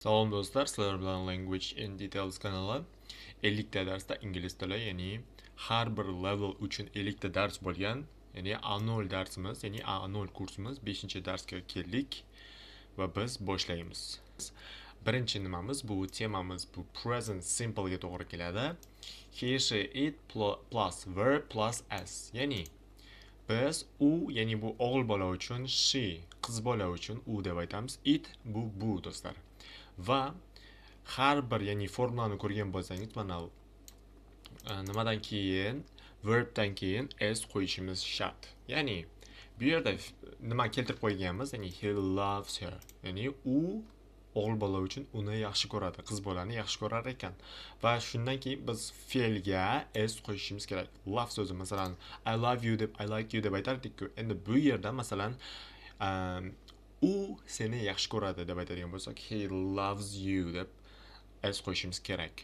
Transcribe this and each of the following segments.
Salom do'stlar, sizlar bilan Language in Details kanali 50 ta darsda ingliz tili, ya'ni har bir level uchun 50 ta dars bo'lgan, ya'ni A0 darsimiz, ya'ni A0 kursimiz 5-darsga keldik va biz boshlaymiz. Birinchi nimamiz, bu temamiz bu present simple ga to'g'ri keladi. He, she, it plus verb plus s. Ya'ni biz u, ya'ni bu o'g'il bola uchun, she qiz bola uchun u deb aytamiz, it bu do'stlar. Va har bir, ya'ni formulani ko'rgan bo'lsangiz, mana nimadan keyin verbdan keyin s qo'yishimiz shart. Ya'ni bu yerda nima keltirib qo'yganmiz, ya'ni he loves her. Ya'ni u o'g'il bola uchun uni yaxshi ko'radi, qiz bolani yaxshi ko'rar ekan. Va shundan keyin biz fe'lga s qo'yishimiz kerak. Love so'zi, masalan, I love you deb, I like you deb aytardik-ku. Endi bu yerda masalan u seni yaxshi ko'radi deb aytadigan bo'lsak, he loves you deb s qo'yishimiz kerak.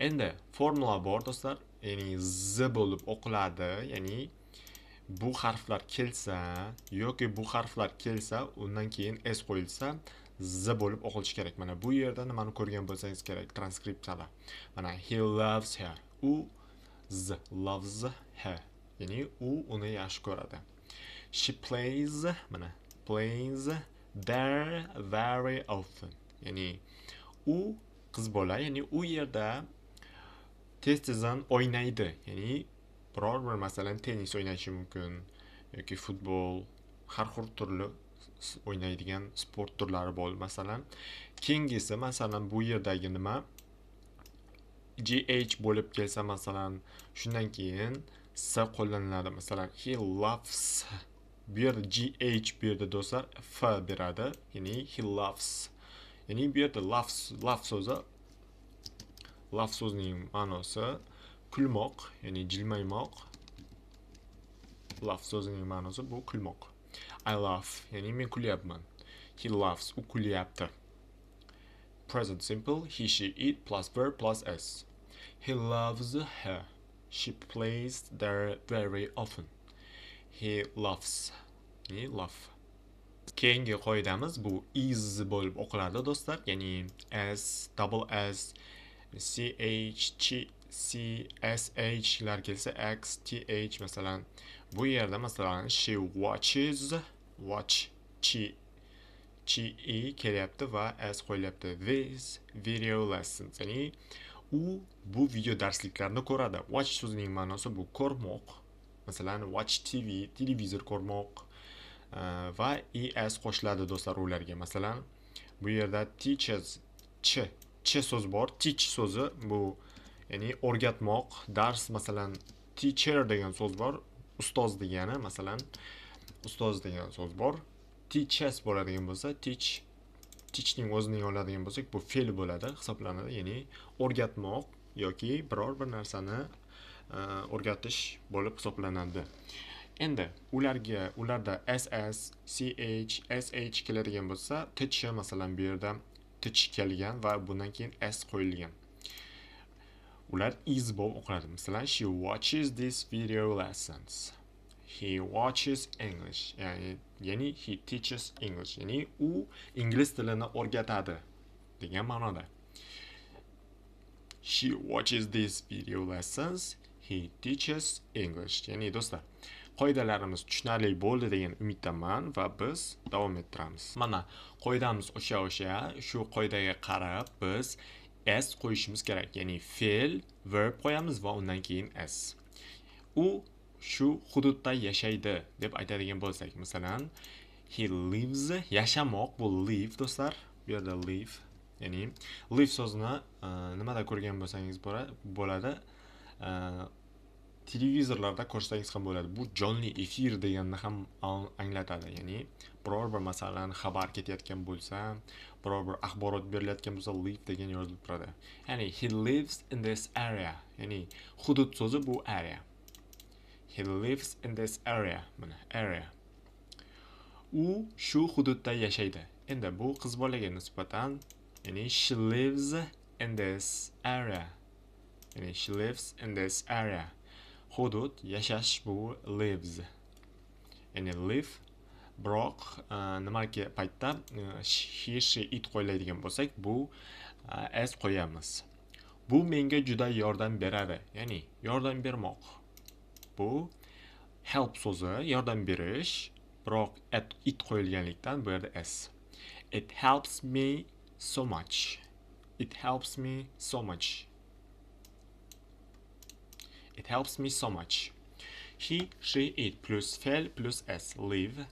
Endi formula bor do'stlar, ya'ni z bo'lib o'qiladi, ya'ni bu harflar kelsa yoki bu harflar kelsa, undan keyin s qo'yilsa z bo'lib o'qilishi kerak. Mana bu yerda nimani ko'rgan bo'lsangiz kerak, transkripsiyada. Mana he loves her, u z loves her, ya'ni u uni yaxshi ko'radi. She plays, mana plays there very often, ya'ni u qiz bola, ya'ni u yerda tez-tezdan o'ynaydi, ya'ni biror bir masalan tennis o'ynashi mumkin yoki futbol, har xil turli o'ynaydigan sport turlari bor. Masalan, keyingisi masalan bu yerdagi nima gh bo'lib kelsa, masalan shundan keyin s qo'llaniladi. Masalan, he loves, bu yerda gh, bu yerda do'stlar f beradi, ya'ni he loves. Ya'ni bu yerda love so'zi, love so'zining ma'nosi kulmoq, ya'ni jilmaymoq. Love so'zining ma'nosi bu kulmoq. I laugh, ya'ni men kulyapman. He laughs, u kulyapti. Present simple, he, she, it plus verb plus s. He loves her. She plays there very often. He laughs, ya'ni laugh. Keyingi qoidamiz bu is bo'lib o'qiladi do'stlar, ya'ni s, double s, ch, c, sh lar kelsa x, th. Masalan, bu yerda masalan she watches, watch, e kelyapti va s qo'yilyapti. These video lessons, ya'ni u bu video darsliklarni ko'radi. Watch so'zining ma'nosi bu ko'rmoq. Masalan, watch TV, televizor ko'rmoq. Va es qo'shiladi do'stlar ularga. Masalan, bu yerda teaches, ch so'z bor. Teach so'zi bu, ya'ni o'rgatmoq, dars. Masalan, teacher degan so'z bor, ustoz degani. Masalan, ustoz degan so'z bor. Teaches bo'ladigan bo'lsa, teachning o'zining oladigan bo'lsak, bu fe'l bo'ladi, hisoblanadi. Ya'ni o'rgatmoq yoki biror bir narsani o'rgatish bo'lib hisoblanadi. Endi ularda ss, ch, sh keladigan bo'lsa, th masalan bu yerda th kelgan va bundan keyin s qo'yilgan. Ular is bo'lib o'qiladi. Masalan, she watches these video lessons. He watches English, ya'ni he teaches English, ya'ni u ingliz tilini o'rgatadi degan ma'noda. She watches these video lessons. He teaches English. Ya'ni do'stlar, qoidalarimiz tushunarli bo'ldi degan umiddaman va biz davom ettiramiz. Mana qoidamiz o'sha shu qoidaga qarab biz s qo'yishimiz kerak. Ya'ni fe'l, verb qo'yamiz va undan keyin s. U shu hududda yashaydi deb aytadigan bo'lsak, masalan, he lives, yashamoq bu live do'stlar. Bu yerda live, ya'ni live so'zini nimada ko'rgan bo'lsangiz bo'ladi. Televizorlarda ko'rsangiz ham bo'ladi. Bu jonli efir deganni ham anglatadi. Ya'ni biror bir masalan xabar ketayotgan bo'lsa, biror bir axborot berilayotgan bo'lsa, live degan yozilib turadi. Ya'ni he lives in this area. Ya'ni hudud so'zi bu area. He lives in this area. Mana area. U shu hududda yashaydi. Endi bu qiz bolaga nisbatan, ya'ni she lives in this area. Ya'ni she lives in this area. Hudud, yashash bu lives. Ya'ni live Biroq nimaga paytda he she it qo'yiladigan bo'lsak, bu as qo'yamiz. Bu menga juda yordam beradi, ya'ni yordam bermoq. Bu help so'zi yordam berish, biroq it qo'yilganlikdan bu yerda s. It helps me so much. It helps me so much. It helps me so much. He, she, it plus fe'l plus s live.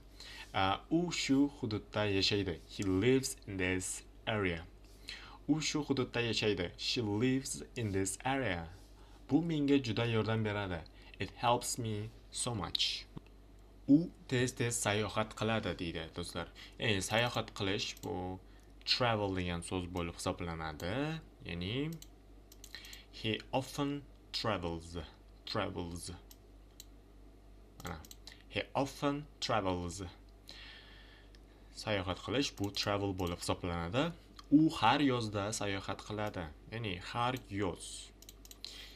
U shu hududda yashaydi. He lives in this area. U shu hududda yashaydi. She lives in this area. Bu menga juda yordam beradi. It helps me so much. U tez-tez sayohat qiladi deydi do'stlar. Ya'ni sayohat qilish bu travel degan so'z bo'lib hisoblanadi. Ya'ni he often travels. He often travels. Sayohat qilish bu travel bo'lib hisoblanadi. U har yozda sayohat qiladi. Ya'ni har yoz.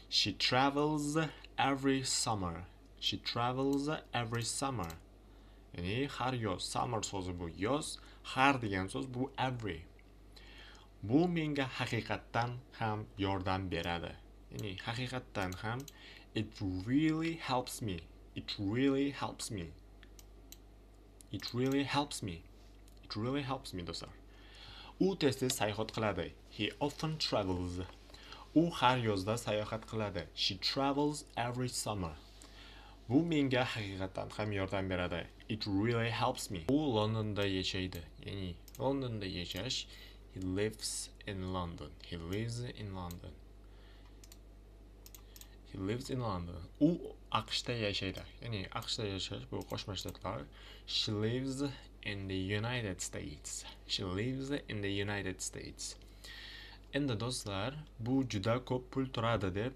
She travels every summer. She travels every summer. Ya'ni har yoz. Summer so'zi bu yoz, har degan so'z bu every. Bu menga haqiqatdan ham yordam beradi. Ya'ni haqiqatdan ham it really helps me. It really helps me. It really helps me. It really helps me do'stlar. U tez-tez sayohat qiladi. He often travels. U har yozda sayohat qiladi. She travels every summer. Bu menga haqiqatan ham yordam beradi. It really helps me. U Londonda yashaydi. Ya'ni Londonda yashash. He lives in London. He lives in London. He lives in London. U AQShda yashaydi. Ya'ni AQShda yashash bu Qo'shma Shtatlar. She lives in the United States. She lives in the United States. Endi do'stlar, bu juda ko'p pul turadi deb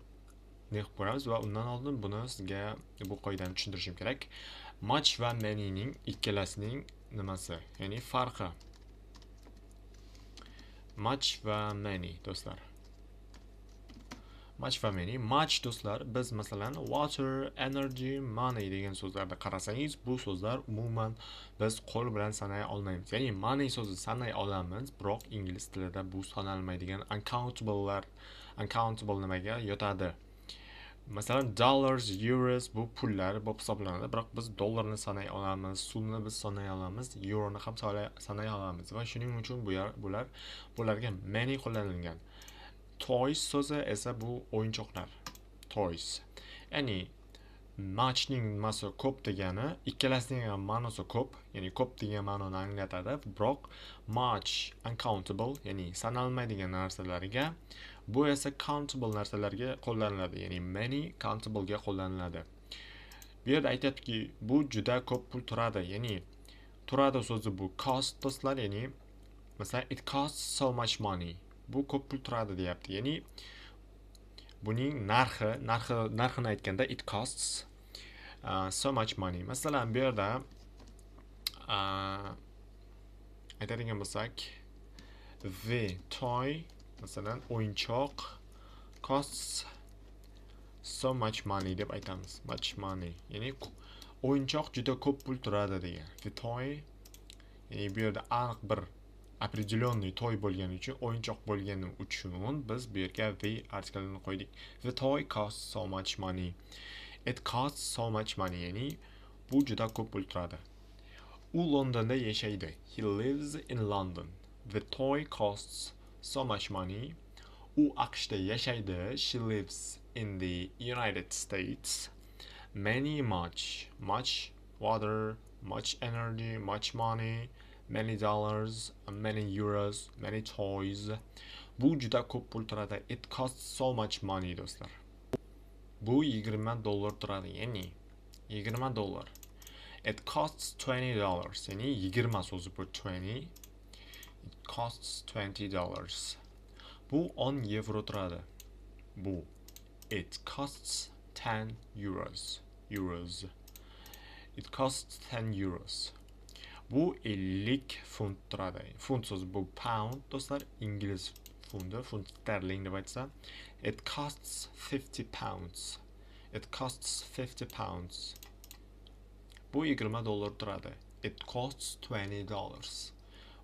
naqd ko'ramiz va undan oldin buni sizga bu qoidani tushuntirishim kerak. Much va many ning ikkalasining nimasi, ya'ni farqi. Much va many do'stlar. Much va many. Much do'stlar, biz masalan water, energy, money degan so'zlarda qarasangiz, bu so'zlar umuman biz qo'l bilan sanay olmaymiz. Ya'ni money so'zi sanay olamiz, biroq ingliz tilida bu sanalmaydigan uncountable nimaga yotadi. Masalan dollars, euros bu pullar bo'lib hisoblanadi, biroq biz dollarni sanay olamiz, so'mni biz sanay olamiz, euroni ham sanay olamiz va shuning uchun bularga many qo'llanilgan. Toys so'zi esa bu o'yinchoqlar. Toys. Ya'ni muchning ma'nosi ko'p degani, ikkalasining ham ma'nosi ko'p, ya'ni ko'p degan ma'noni anglatadi, biroq much uncountable, ya'ni sanalmaydigan narsalarga, bu esa countable narsalarga qo'llaniladi, ya'ni many countable ga qo'llaniladi. Bu yerda aytadiki, bu juda ko'p pul turadi, ya'ni turadi so'zi bu cost do'stlar, ya'ni masalan it costs so much money. Bu ko'p pul turadi deyapti. Ya'ni buning narxini aytganda it costs so much money. Masalan, bu yerda aytadigan bo'lsak, the toy, masalan, o'yinchoq costs so much money deb aytamiz. Much money. Ya'ni o'yinchoq juda ko'p pul turadi degan. The toy, ya'ni bu yerda aniq bir определенный toy bo'lgani uchun, o'yinchoq bo'lgani uchun biz bu yerga the artiklini qo'ydik. The toy costs so much money. It costs so much money, ya'ni bu juda ko'p pul turadi. U Londonda yashaydi. He lives in London. The toy costs so much money. U AQShda yashaydi. She lives in the United States. Many, much, water, much energy, much money, many dollars, many euros, many toys. Bu juda ko'p pul turadi. It costs so much money do'stlar. Bu $20 turadi, ya'ni $20. It costs $20, ya'ni 20 so'zi bu 20. It costs $20. Bu 10 euro turadi. Bu it costs 10 euros. It costs 10 euros. Bu 50 funt turadi. Funt so'zi bu pound do'stlar, ingliz fundi, funt sterling deb aytsa. It costs 50 pounds. It costs 50 pounds. Bu $20 turadi. It costs $20.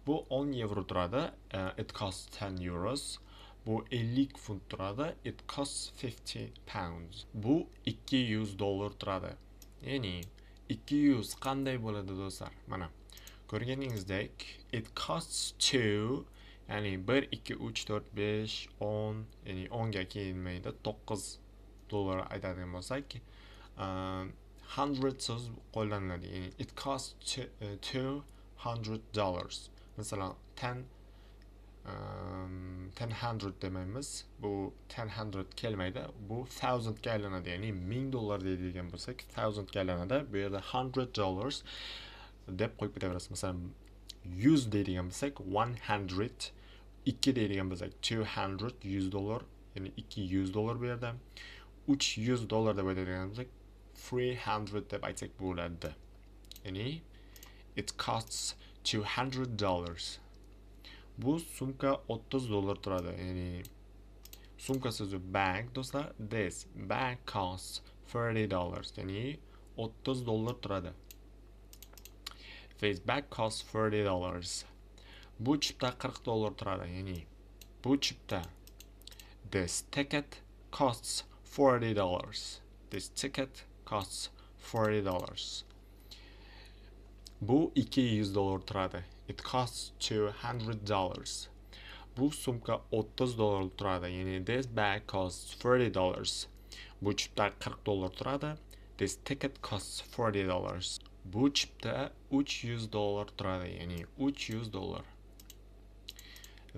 Bu 10 euro turadi. It costs 10 euros. Bu 50 funt turadi. It costs 50 pounds. Bu 200 dollar turadi. Ya'ni 200 qanday bo'ladi do'stlar? Mana ko'rganingizdek, it costs 2, ya'ni 1 2 3 4 5 10, ya'ni 10 ga kelmaydi, 9 dollar aytadigan bo'lsak, 100 so'z qo'llaniladi. Ya'ni it costs $200. Masalan, 100 demaymiz. Bu 100 kelmaydi. Bu 1000 ga aylanadi. Ya'ni 1000 dollar deydigan bo'lsak, 1000 ga aylanadi. Bu yerda $100 deb qo'yib ketaverasiz. Masalan, 100 deydigan bo'lsak, 100, 2 deydigan bo'lsak, 200, 100 dollar, ya'ni 200 dollar bu yerda. 300 dollar deb aytadigan bo'lsak, 300 deb aytsak bo'ladi. Ya'ni it costs $200. Bu sumka 30 dollar turadi. Ya'ni sumka so'zi bag do'stlar. This bag costs $30. Ya'ni 30 dollar turadi. This bag costs $30. Bu chipta 40 dollar turadi. Ya'ni bu chipta this ticket costs $40. This ticket costs $40. Bu 200 dollar turadi. It costs $200. Bu sumka 30 dollar turadi. Ya'ni this bag costs $30. Bu chipta 40 dollar turadi. This ticket costs $40. Bu chipta 300 dollar turadi. Ya'ni 300 dollar.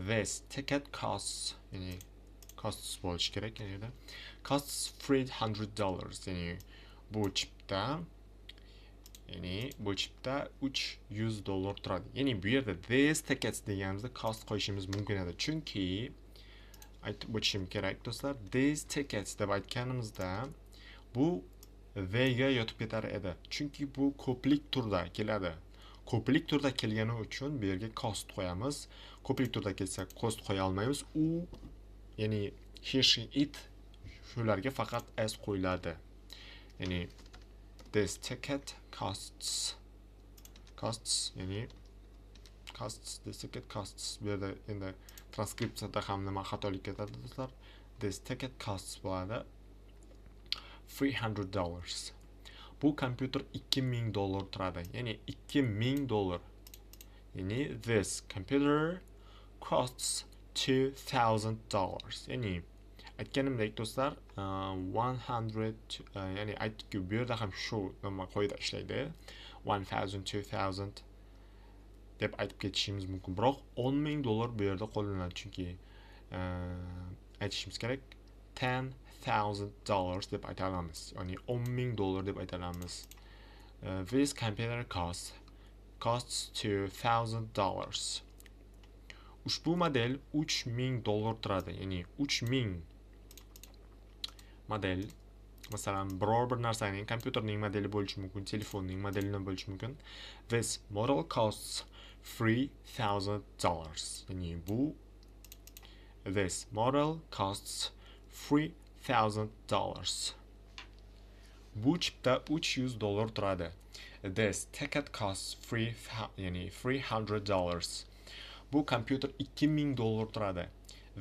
This ticket costs, ya'ni costs bo'lishi kerak, ya'ni costs $300. Ya'ni bu chipta, ya'ni bu chipta 300 dollar turadi. Ya'ni bu yerda this tickets deganimizda cost qo'yishimiz mumkin edi. Chunki aytib o'tishim kerak do'stlar, these tickets deb aytganimizda bu v ga yotib ketar edi. Chunki bu ko'plik turda keladi. Ko'plik turda kelgani uchun bu yerga cost qo'yamiz. Ko'plik turda kelsa cost qo'ya olmaymiz. U, ya'ni he, she, it shularga faqat s qo'yiladi. Ya'ni this ticket costs, ya'ni this ticket costs. Bu yerda endi transkripsiyada ham nima xatolik ketadi do'stlar. This ticket costs bo'ladi $300. Bu kompyuter 2000 dollar turadi. Ya'ni 2000 dollar. Ya'ni this computer costs $2000. Ya'ni aytganimdek do'stlar, 100, ya'ni aytdik-ku, bu yerda ham shu nima qoida ishlaydi. 1000, 2000 deb aytib ketishimiz mumkin. Biroq 10,000 dollar bu yerda qo'llaniladi, chunki aytishimiz kerak, $10,000 deb ayta olamiz. Ya'ni 10,000 dollar deb ayta olamiz. This computer costs $2,000. Ushbu model 3000 dollar turadi. Ya'ni 3000 model, masalan, biror bir narsaning, kompyuterning modeli bo'lishi mumkin, telefonning modelini bo'lishi mumkin. This model costs $3,000. Ya'ni bu this model costs $3,000. Bu chipta 300 dollar turadi. This ticket costs $300. Bu kompyuter 2000 dollar turadi.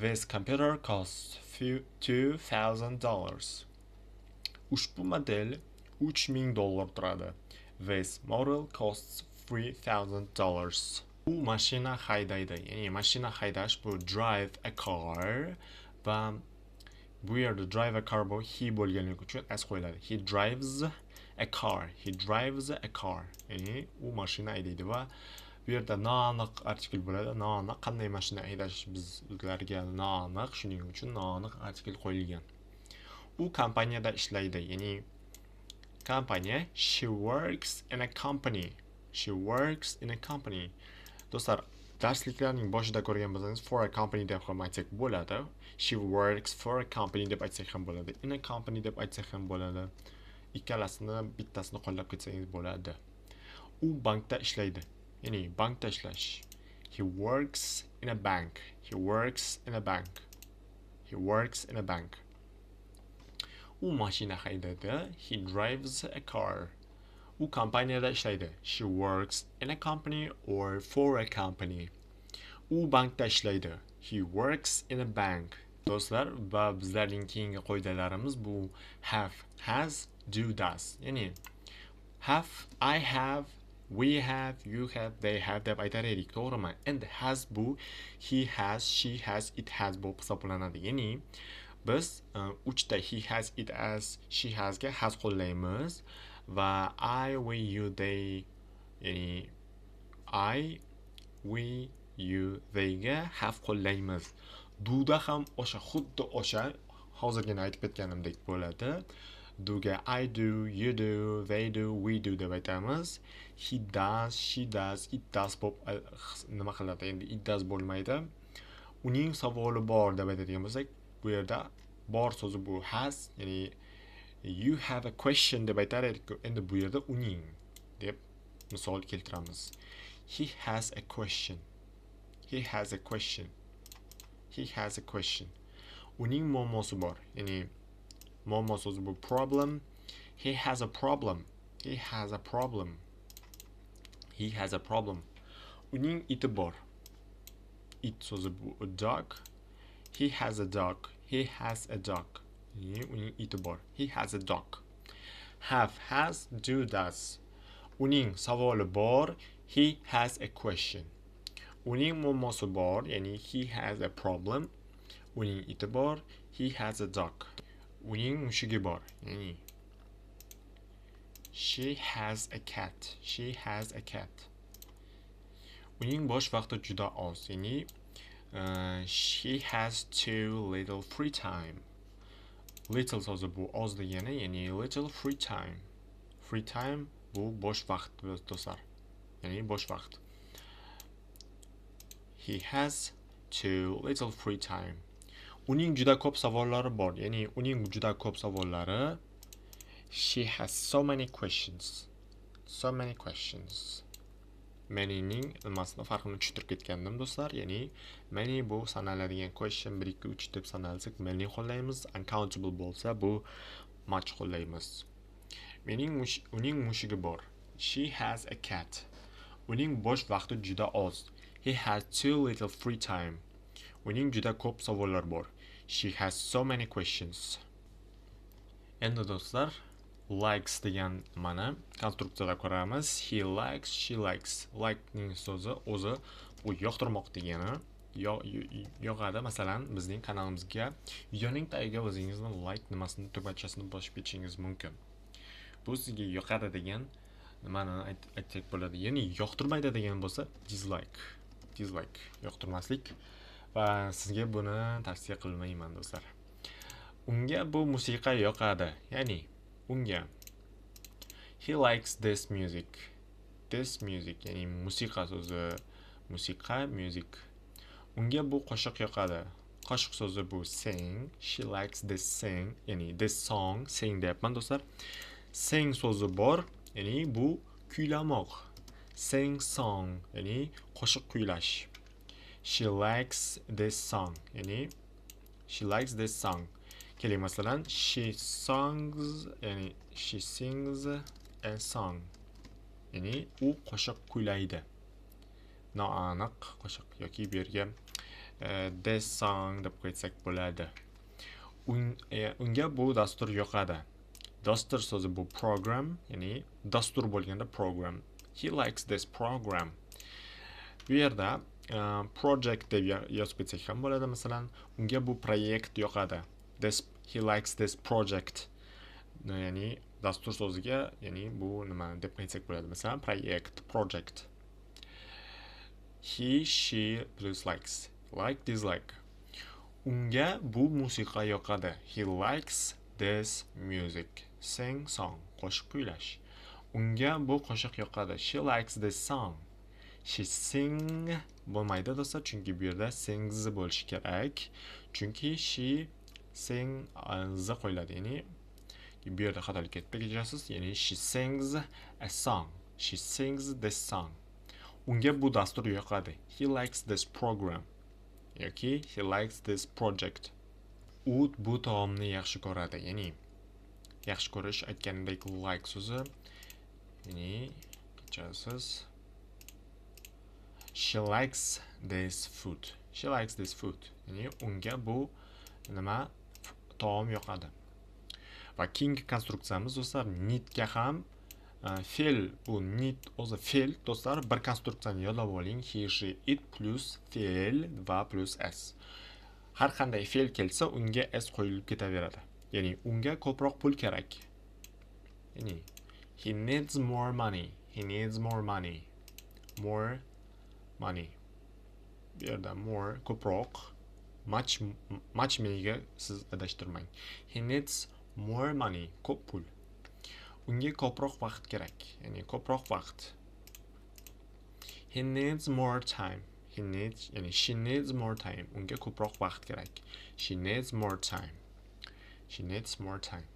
This computer costs $2,000. Ushbu model 3000 dollar turadi. This model costs $3,000. Bu mashina haydaydi. Ya'ni mashina haydash, bu drive a car, va bu yerda drive a car bu he bo'lganligi uchun s qo'yiladi. He drives a car. He drives a car. Ya'ni u mashina haydaydi va bu yerda noaniq artikl bo'ladi. Noaniq, qanday mashina haydash bizlarga noaniq, shuning uchun noaniq artikl qo'yilgan. U kompaniyada ishlaydi. Ya'ni kompaniya, she works in a company. She works in a company. Do'stlar, darsliklarning boshida ko'rgan bo'lsangiz, for a company deb ham aytsak bo'ladi. She works for a company deb aytsak ham bo'ladi. In a company deb aytsak ham bo'ladi. Ikkalasini bittasini qo'llab ketsangiz bo'ladi. U bankda ishlaydi. Ya'ni bankda ishlash. He works in a bank. He works in a bank. He works in a bank. U mashina haydadi. He drives a car. U kompaniyada ishlaydi. She works in a company or for a company. U bankda ishlaydi. He works in a bank. Do'stlar, va bizlarning keyingi qoidalarimiz bu have, has, do, does. Ya'ni have, I have, we have, you have, they have deb aytar edik, to'g'rimi? And has bu he has, she has, it has bo'lib hisoblanadi. Ya'ni biz uchta he has, it has, she has ga has qo'llaymiz va I, we, you, they, ya'ni I, we, you, they ga have qo'llaymiz. Duda ham xuddi o'sha hozirgina aytib ketganimdek bo'ladi. Duga I do, you do, they do, we do deb aytamiz. He does, she does, it does nima qiladi? Endi it does bo'lmaydi. Uning savoli bor deb aytadigan bo'lsak, bu yerda bor so'zi bu has, ya'ni you have a question deb aytar edik. Endi bu yerda uning deb misol keltiramiz. He has a question. He has a question. He has a question. Uning muammosi bor. Ya'ni muammo so'zi bu problem. He has a problem. He has a problem. He has a problem. Uning iti bor. It so'zi bu a dog. He has a dog. He has a dog. Ya'ni uning iti bor. He has a dog. Have, has, do, does. Uning savoli bor. He has a question. Uning muammosi bor, ya'ni he has a problem. Uning iti bor, he has a dog. Uning mushugi bor, ya'ni she has a cat. She has a cat. Uning bo'sh vaqti juda oz, ya'ni she has too little free time. Little so'zi bu oz degani, ya'ni little free time. Free time bu bo'sh vaqt do'stlar. Ya'ni bo'sh vaqt. He has too little free time. Uning juda ko'p savollari bor. Ya'ni uning juda ko'p savollari. She has so many questions. So many questions. Many'ning nimasini farqini tushuntirib ketgandim do'stlar. Ya'ni many bu sanaladigan question 1 2 3 deb sanalsak many qo'llaymiz. Uncountable bo'lsa bu much qo'llaymiz. Uning mushugi bor. She has a cat. Uning bo'sh vaqti juda oz. He has too little free time. Uning juda ko'p savollar bor. She has so many questions. Endi do'stlar, likes degan mana konstruksiyada ko'ramiz. He likes, she likes. Like ning so'zi o'zi u yoqtirmoq degani. Yoqadi. Masalan, bizning kanalimizga videoning tagiga o'zingizni like nimasini tugmachasini bosib ketishingiz mumkin. Bu sizga yoqadi degan nimani aytsak bo'ladi. Ya'ni yoqtirmaydi degan bo'lsa dislike. Dislike yoqtirmaslik va sizga buni tavsiya qilmayman do'stlar. Unga bu musiqa yoqadi. Ya'ni unga he likes this music. This music, ya'ni musiqa so'zi musiqa, music. Unga bu qo'shiq yoqadi. Qo'shiq so'zi bu sing. She likes this sing, ya'ni this song, sing deyapman do'stlar. Sing so'zi bor, ya'ni bu kuylamoq. Sing song, ya'ni qo'shiq kuylash. She likes this song, ya'ni she likes this song. Keling masalan, she sings a song. Ya'ni u qo'shiq kuylaydi. Noaniq qo'shiq yoki bu yerga this song deb qo'ysak bo'ladi. Unga bu dastur yoqadi. Dastur so'zi bu program, ya'ni dastur bo'lganda program. He likes this program. Bu yerda project deb yozib ketsak ham bo'ladi. Masalan, unga bu proyekt yoqadi. He likes this project. Ya'ni dastur so'ziga, ya'ni bu nima deb aytsak bo'ladi. Masalan, proyekt, project. He, she plus likes. Like, dislike. Unga bu musiqa yoqadi. He likes this music. Sing, song. Qo'shiq kuylash. Unga bu qo'shiq yoqadi. She likes this song. She sing bo'lmaydi do'stlar, chunki bu yerda sings bo'lishi kerak. Chunki she sing z qo'yiladi. Ya'ni bu yerda xatolik ketib kechirasiz. Ya'ni she sings a song. She sings this song. Unga bu dastur yoqadi. He likes this program. Yoki he likes this project. U bu taomni yaxshi ko'radi. Ya'ni yaxshi ko'rish aytganimdek like so'zi ya'ni kechirasiz. She likes this food. She likes this food. Ya'ni unga bu nima taom yoqadi. Va keyingi konstruksiyamiz do'stlar needga ham fe'l, bu need o'zi fe'l do'stlar, bir konstruksiyani yodlab oling. He, she, it plus fe'l va plus s. Har qanday fe'l kelsa unga s qo'yilib ketaveradi. Ya'ni unga ko'proq pul kerak. Ya'ni he needs more money. He needs more money. More money. Bu yerda more ko'proq, much mega siz adashtirmang. He needs more money, ko'p pul. Unga ko'proq vaqt kerak. Ya'ni ko'proq vaqt. He needs more time. He needs, ya'ni she needs more time. Unga ko'proq vaqt kerak. She needs more time. She needs more time.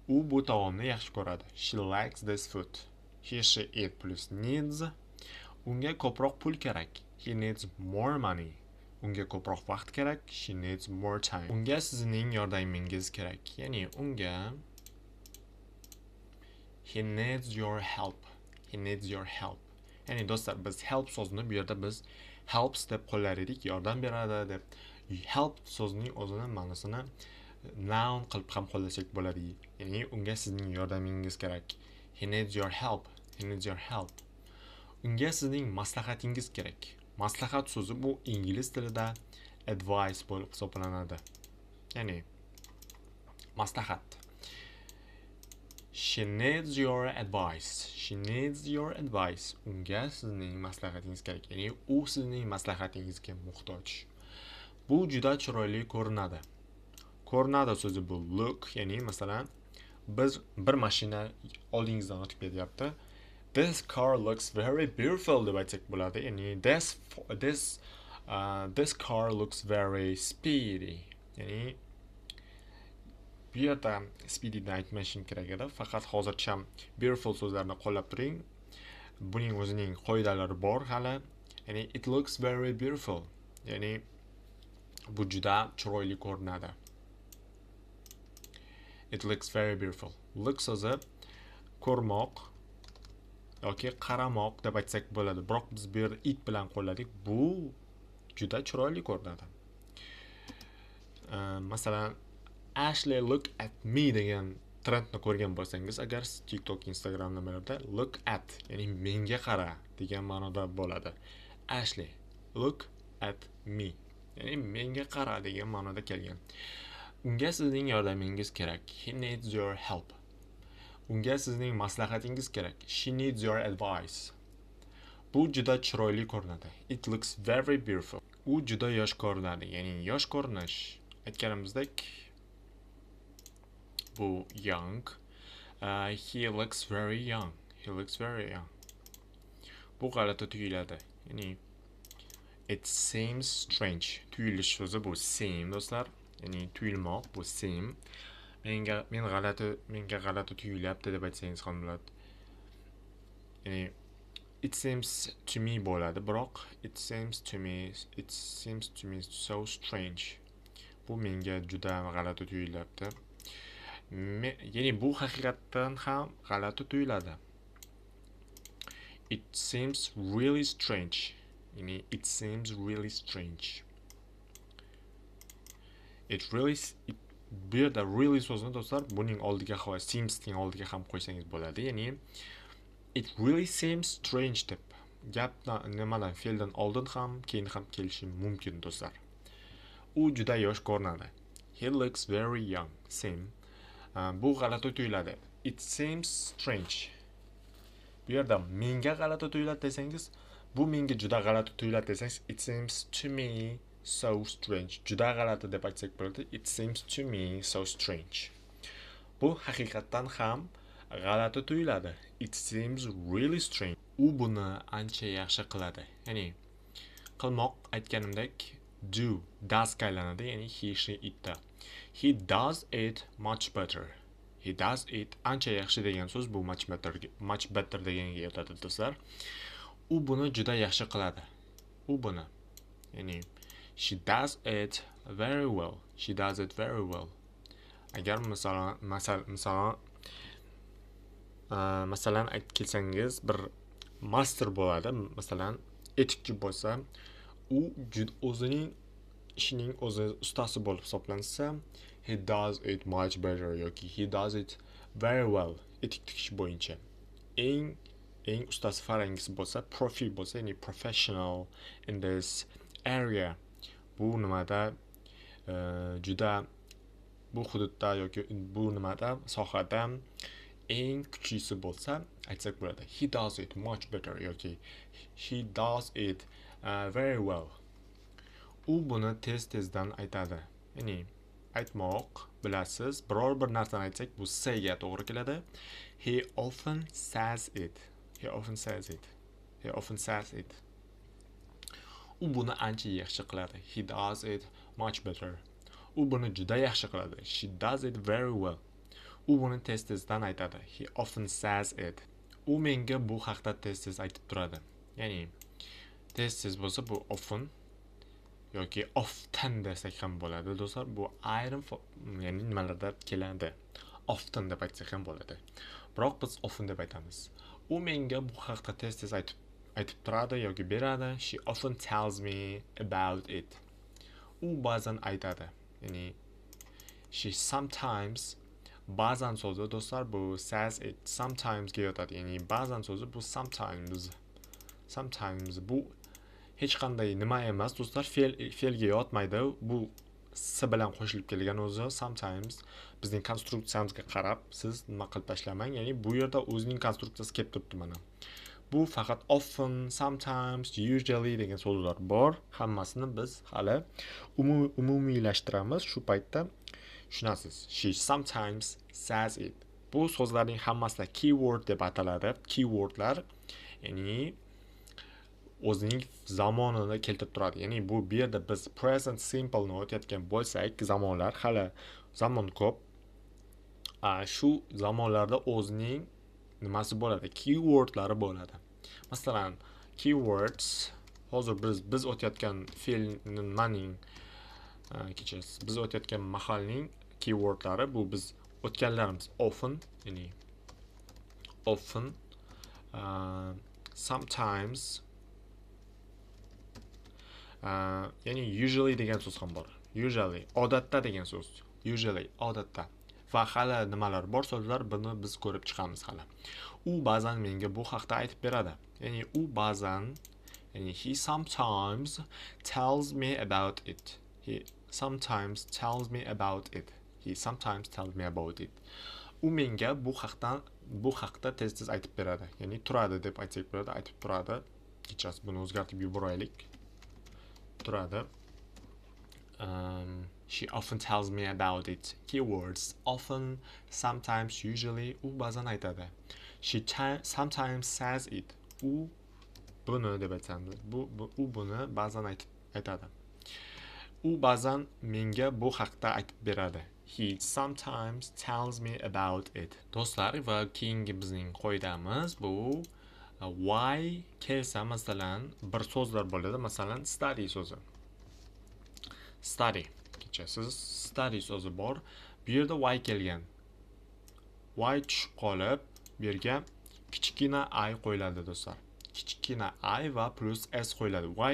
U bu taomni yaxshi ko'radi. She likes this food. He, she, it plus needs. Unga ko'proq pul kerak. He needs more money. Unga ko'proq vaqt kerak. She needs more time. Unga sizning yordamingiz kerak. Ya'ni unga he needs your help. He needs your help. Ya'ni do'stlar, biz help so'zini bu yerda biz helps deb qo'llar edik, yordam beradi deb. Help so'zining o'zini ma'nosini noun qilib ham qo'llasak bo'ladi. Ya'ni unga sizning yordamingiz kerak. He needs your help. He needs your help. Unga sizning maslahatingiz kerak. Maslahat so'zi bu ingliz tilida advice bo'lib hisoblanadi. Ya'ni maslahat. She needs your advice. She needs your advice. Unga sizning maslahatingiz kerak. Ya'ni u sizning maslahatingizga muhtoj. Bu juda chiroyli ko'rinadi. Ko'rinadi so'zi bu look, ya'ni masalan biz bir mashina oldingizdan o'tib ketyapti. This car looks very beautiful deb aytsak bo'ladi. Ya'ni this car looks very speedy. Ya'ni bu yerda speedy'ni aytmashim kerak edi. Faqat hozircha beautiful so'zlarni qo'llab turing. Buning o'zining qoidalari bor hali. Ya'ni it looks very beautiful. Ya'ni bu juda chiroyli ko'rinadi. It looks very beautiful. Look so'zi ko'rmoq yoki qaramoq deb aytsak bo'ladi. Biroq biz bu yerda it bilan qo'lladik. Bu juda chiroyli ko'rinadi. Masalan, Ashley look at me degan trendni ko'rgan bo'lsangiz, agar TikTok, Instagram nimalarda look at, ya'ni menga qara degan ma'noda bo'ladi. Ashley look at me, ya'ni menga qara degan ma'noda kelgan. Unga sizning yordamingiz kerak. He needs your help. Unga sizning maslahatingiz kerak. She needs your advice. Bu juda chiroyli ko'rinadi. It looks very beautiful. U juda yosh ko'rinadi. Ya'ni yosh ko'rinish. Aytganimizdek bu young. He looks very young. He looks very young. Bu g'alati tuyuladi. Ya'ni it seems strange. Tuyulish so'zi bu seem do'stlar. Ya'ni tuyulmoq bu seem. Menga g'alati tuyulyapti deb aytsangiz ham bo'ladi. Ya'ni it seems to me bo'ladi, biroq it seems to me so strange. Bu menga juda g'alati tuyulyapti. Ya'ni bu haqiqatdan ham g'alati tuyuladi. It seems really strange. Ya'ni it seems really strange. Bu yerda really so'zini do'stlar buning oldiga seemsning oldiga ham qo'ysangiz bo'ladi. Ya'ni it really seems strange deb gapni nimadan fe'ldan oldin ham keyin ham kelishi mumkin do'stlar. U juda yosh ko'rinadi. He looks very young. Bu g'alati tuyuladi. It seems strange. Bu yerda menga g'alati tuyuladi desangiz, bu menga juda g'alati tuyuladi desangiz, it seems to me so strange. Juda g'alati deb aytsak bo'ladi. It seems to me so strange. Bu haqiqatdan ham g'alati tuyuladi. It seems really strange. U buni ancha yaxshi qiladi. Ya'ni qilmoq aytganimdek do, does ga aylanadi. Ya'ni he, she, it da. He does it much better. He does it ancha yaxshi degan so'z bu much better deganga yetadi do'stlar. U buni juda yaxshi qiladi. U buni. Ya'ni she does it very well. She does it very well. Agar masalan masalan kelsangiz bir master bo'ladi, masalan etikchi bo'lsa, u o'zining ishining o'zi ustasi bo'lib hisoblansa, he does it much better yoki he does it very well etik tikish bo'yicha. eng ustasi farangisi bo'lsa, profi bo'lsa, ya'ni professional in this area, bu nimada juda bu hududda yoki bu nimada sohada eng kuchlisi bo'lsa aytsak bo'ladi, he does it much better yoki she does it very well. U buni tezdan aytadi. Ya'ni aytmoq, bilasiz, biror bir narsani aytsak, bu sayga to'g'ri keladi. He often says it. He often says it. He often says it. U buni ancha yaxshi qiladi. He does it much better. U buni juda yaxshi qiladi. She does it very well. U buni tezdan aytadi. He often says it. U menga bu haqda tez aytib turadi. Ya'ni tez bo'lsa bu often yoki often desak ham bo'ladi do'stlar. Bu ayrim ya'ni nimalarda keladi. Often deb aytsak ham bo'ladi. Biroq biz often deb aytamiz. U menga bu haqda tez aytib turadi yoki beradi. She often tells me about it. U ba'zan aytadi. Ya'ni she sometimes, ba'zan so'zi do'stlar bu says it, sometimes ga yotadi. Ya'ni ba'zan so'zi bu sometimes bu hech qanday nima emas do'stlar, fe'lga yotmaydi. Bu s bilan qo'shilib kelgan o'zi sometimes bizning konstruksiyamizga qarab siz nima qilib tashlamang. Ya'ni bu yerda o'zining konstruksiyasi kelib turibdi mana. Bu faqat often, sometimes, usually degan so'zlar bor. Hammasini biz hali umumiylashtiramiz. Shu paytda tushunasiz. She sometimes says it. Bu so'zlarning hammasi keyword deb ataladi. Keywordlar ya'ni o'zining zamonini keltirib turadi. Ya'ni bu yerda biz present simple ni o'tayotgan bo'lsak, zamonlar hali zamon ko'p. Shu zamonlarda o'zining nimasi bo'ladi? Keywordlari bo'ladi. Masalan, keywords hozir biz o'tayotgan fe'lning kechasiz, biz o'tayotgan mahalning keywordlari bu biz o'tganlarimiz often, ya'ni often, sometimes, ya'ni usually degan so'z ham bor. Usually odatda degan so'z. Usually odatda. Va hali nimalar bor so'zlar, buni biz ko'rib chiqamiz hali. U ba'zan menga bu haqda aytib beradi. Ya'ni u ba'zan, ya'ni he sometimes tells me about it. He sometimes tells me about it. He sometimes tells me about it. U menga bu haqda tez aytib beradi. Ya'ni turadi deb aytsak bo'ladi, aytib turadi. Kechasi buni o'zgartirib yuboraylik. Turadi. She often tells me about it. Keywords often, sometimes, usually. U ba'zan aytadi. She sometimes says it. U buni deb aytamiz. U buni ba'zan aytadi. U ba'zan menga bu haqda aytib beradi. He sometimes tells me about it. Do'stlar, va keyingi bizning qoidamiz bu why kelsa, masalan, bir so'zlar bo'ladi. Masalan, study so'zi. Study. Kechasiz study so'zi bor. Bu yerda why kelgan. Why tushib qolib, bu yerga kichkina I qo'yiladi do'stlar. Kichkina I va plus s qo'yiladi. Why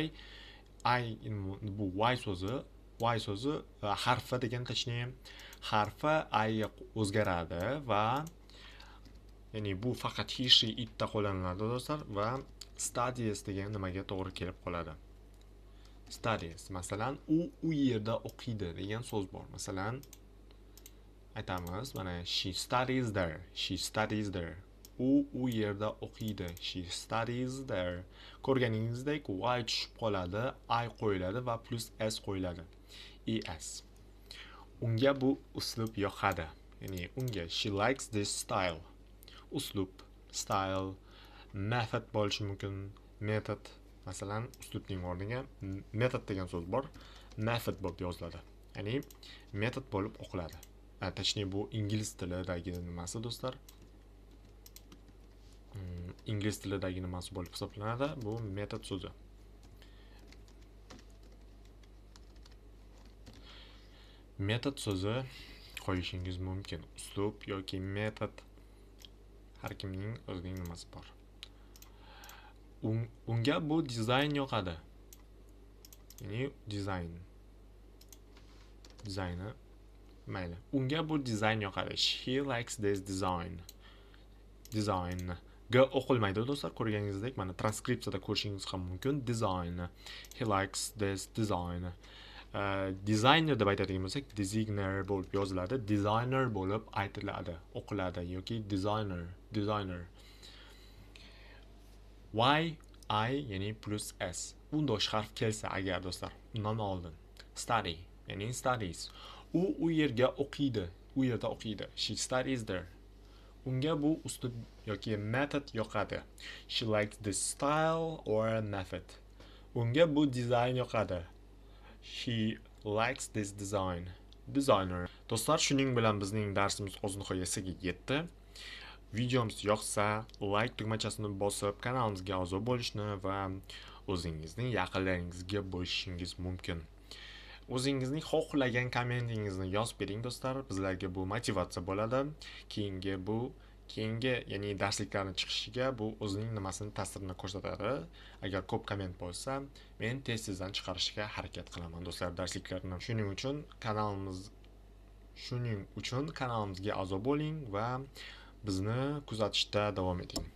bu why so'zi harfi degan, точнее harfi I ga o'zgaradi va ya'ni bu faqat he, she, it da qo'llaniladi do'stlar va studies degan nimaga to'g'ri kelib qoladi. Studies, masalan, u yerda o'qiydi degan so'z bor. Masalan, aytamiz, mana she studies there. She studies there. U yerda o'qiydi. She studies there. Ko'rganingizdek, y tushib qoladi, I qo'yiladi va plus s qo'yiladi. Es. Unga bu uslub yoqadi. Ya'ni unga she likes this style. Uslub, style, method bo'lishi mumkin. Method, masalan, uslubning o'rniga method degan so'z bor. Method bo'lib yoziladi. Ya'ni metod bo'lib o'qiladi. Точнее bu ingliz tilidagi nimasi do'stlar? Ingliz tilidagi nimasi bo'lib hisoblanadi? Bu metod so'zi. Metod so'zi qo'yishingiz mumkin. Uslub yoki metod Har kimning o'zining nimasi bor. Unga bu dizayn yoqadi. Ya'ni dizayni mayli. Unga bu dizayn yoqadi. She likes this design. Design. G o'qilmaydi do'stlar, ko'rganingizdek, mana transkripsiyada ko'rishingiz ham mumkin. Design. He likes this design. Designer deb aytadigan bo'lsak, designer bo'lib yoziladi, designer bo'lib aytiladi, o'qiladi yoki designer. Y ya'ni plus s. Undosh harf kelsa agar do'stlar, undan oldin study ya'ni studies. U yerga o'qiydi, u yerda o'qiydi. She studies there. Unga bu uslub yoki method yoqadi. She likes this style or method. Unga bu dizayn yoqadi. She likes this design. Designer. Do'stlar, shuning bilan bizning darsimiz o'z nihoyasiga yetdi. Videomiz yoqsa, like tugmachasini bosib, kanalimizga a'zo bo'lishni va o'zingizning yaqinlaringizga bo'lishingiz mumkin. O'zingizning xohlagan kommentingizni yozib bering do'stlar. Bizlarga bu motivatsiya bo'ladi. Keyingi ya'ni darsliklarning chiqishiga bu o'zining nimasini ta'sirini ko'rsatadi. Agar ko'p komment bo'lsa, men tez-tezdan chiqarishga harakat qilaman do'stlar darsliklarni. Shuning uchun kanalimizga a'zo bo'ling va bizni kuzatishda davom eting.